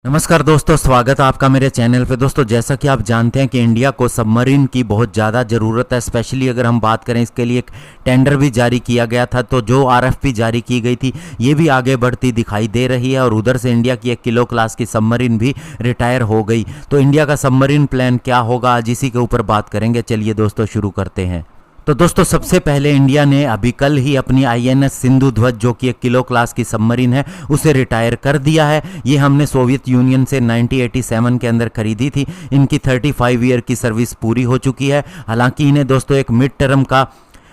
नमस्कार दोस्तों, स्वागत है आपका मेरे चैनल पे। दोस्तों, जैसा कि आप जानते हैं कि इंडिया को सबमरीन की बहुत ज़्यादा ज़रूरत है। स्पेशली अगर हम बात करें, इसके लिए एक टेंडर भी जारी किया गया था, तो जो आरएफपी जारी की गई थी ये भी आगे बढ़ती दिखाई दे रही है। और उधर से इंडिया की 1 किलो क्लास की सबमरीन भी रिटायर हो गई। तो इंडिया का सबमरीन प्लान क्या होगा, आज इसी के ऊपर बात करेंगे। चलिए दोस्तों, शुरू करते हैं। तो दोस्तों, सबसे पहले इंडिया ने अभी कल ही अपनी आईएनएस सिंधु ध्वज, जो कि 1 किलो क्लास की सबमरीन है, उसे रिटायर कर दिया है। ये हमने सोवियत यूनियन से 1987 के अंदर खरीदी थी। इनकी 35 ईयर की सर्विस पूरी हो चुकी है। हालांकि इन्हें दोस्तों एक मिड टर्म का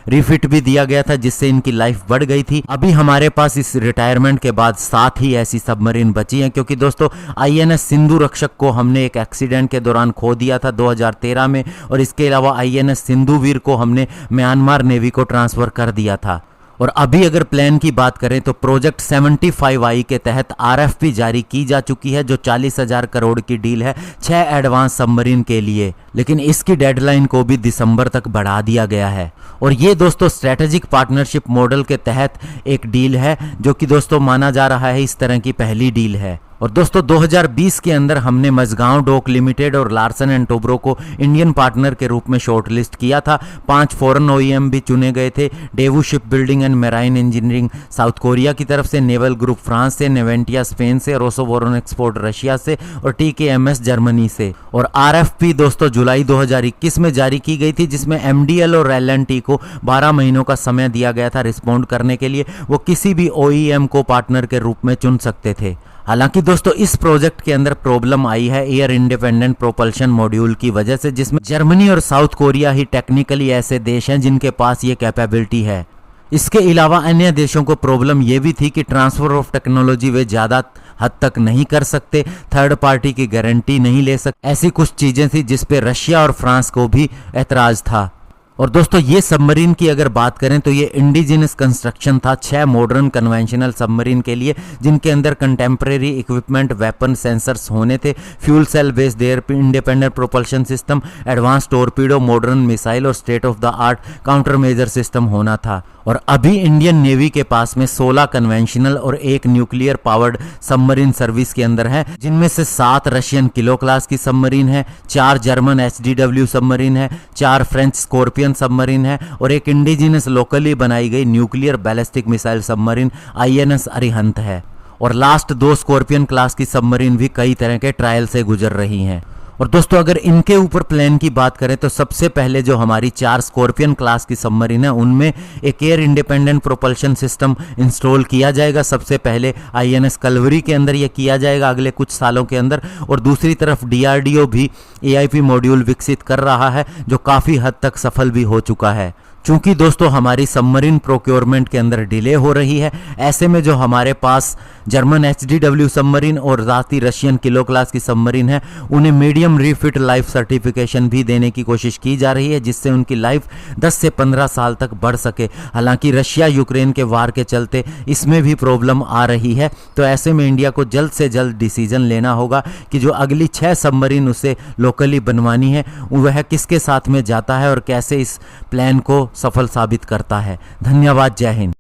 रिफिट भी दिया गया था, जिससे इनकी लाइफ बढ़ गई थी। अभी हमारे पास इस रिटायरमेंट के बाद 7 ही ऐसी सबमरीन बची हैं, क्योंकि दोस्तों आईएनएस सिंधु रक्षक को हमने एक एक्सीडेंट के दौरान खो दिया था 2013 में। और इसके अलावा आईएनएस सिंधु वीर को हमने म्यांमार नेवी को ट्रांसफ़र कर दिया था। और अभी अगर प्लान की बात करें तो प्रोजेक्ट 75I के तहत आरएफपी जारी की जा चुकी है, जो 40,000 करोड़ की डील है 6 एडवांस सबमरीन के लिए। लेकिन इसकी डेडलाइन को भी दिसंबर तक बढ़ा दिया गया है। और ये दोस्तों स्ट्रेटेजिक पार्टनरशिप मॉडल के तहत एक डील है, जो कि दोस्तों माना जा रहा है इस तरह की पहली डील है। और दोस्तों 2020 के अंदर हमने मझगांव डॉक लिमिटेड और लार्सन एंड टोब्रो को इंडियन पार्टनर के रूप में शॉर्टलिस्ट किया था। 5 फॉरेन ओईएम भी चुने गए थे। Daewoo ship building and marine engineering south Korea की तरफ से, नेवल ग्रुप फ्रांस से, नेवेंटिया स्पेन से, रोसोवोरन एक्सपोर्ट रशिया से और टीकेएमएस जर्मनी से। और आरएफपी दोस्तों जुलाई 2021 में जारी की गई थी, जिसमें एमडीएल और एलएनटी को 12 महीनों का समय दिया गया था रिस्पॉन्ड करने के लिए। वो किसी भी ओईएम को पार्टनर के रूप में चुन सकते थे। हालांकि दोस्तों इस प्रोजेक्ट के अंदर प्रॉब्लम आई है एयर इंडिपेंडेंट प्रोपल्शन मॉड्यूल की वजह से, जिसमें जर्मनी और साउथ कोरिया ही टेक्निकली ऐसे देश हैं जिनके पास ये कैपेबिलिटी है। इसके अलावा अन्य देशों को प्रॉब्लम ये भी थी कि ट्रांसफर ऑफ टेक्नोलॉजी वे ज़्यादा हद तक नहीं कर सकते, थर्ड पार्टी की गारंटी नहीं ले सकते। ऐसी कुछ चीज़ें थी जिस पे रशिया और फ्रांस को भी एतराज़ था। और दोस्तों ये सबमरीन की अगर बात करें तो ये इंडिजिनस कंस्ट्रक्शन था 6 मॉडर्न कन्वेंशनल सबमरीन के लिए, जिनके अंदर कंटेम्प्रेरी इक्विपमेंट, वेपन, सेंसर्स होने थे, fuel cell based air independent propulsion system, advance torpedo, modern missile और state of the art countermeasure system होना था। और अभी इंडियन नेवी के पास में 16 कन्वेंशनल और 1 न्यूक्लियर पावर्ड सबमरीन सर्विस के अंदर है, जिनमें से 7 रशियन किलो क्लास की सबमरीन है, 4 जर्मन एचडीडब्ल्यू सबमरीन है, 4 फ्रेंच स्कॉर्पियन सबमरीन है और एक इंडिजिनस लोकली बनाई गई nuclear ballistic missile submarine INS Arihant है। और लास्ट 2 स्कॉर्पियन क्लास की सबमरीन भी कई तरह के ट्रायल से गुजर रही हैं। और दोस्तों अगर इनके ऊपर प्लान की बात करें तो सबसे पहले जो हमारी 4 स्कॉर्पियन क्लास की सबमरीन है, उनमें एक air independent propulsion system install किया जाएगा। सबसे पहले आईएनएस कलवरी के अंदर यह किया जाएगा अगले कुछ सालों के अंदर। और दूसरी तरफ डीआरडीओ भी एआईपी मॉड्यूल विकसित कर रहा है, जो काफ़ी हद तक सफल भी हो चुका है। चूंकि दोस्तों हमारी सबमरीन प्रोक्योरमेंट के अंदर डिले हो रही है, ऐसे में जो हमारे पास जर्मन एचडीडब्ल्यू सबमरीन और जाती रशियन किलो क्लास की सबमरीन है, उन्हें मीडियम रिफिट लाइफ सर्टिफिकेशन भी देने की कोशिश की जा रही है, जिससे उनकी लाइफ 10 से 15 साल तक बढ़ सके। हालांकि रशिया यूक्रेन के वार के चलते इसमें भी प्रॉब्लम आ रही है। तो ऐसे में इंडिया को जल्द से जल्द डिसीजन लेना होगा कि जो अगली 6 सबमरीन उसे लोकली बनवानी है, वह किसके साथ में जाता है और कैसे इस प्लान को सफल साबित करता है। धन्यवाद, जय हिंद।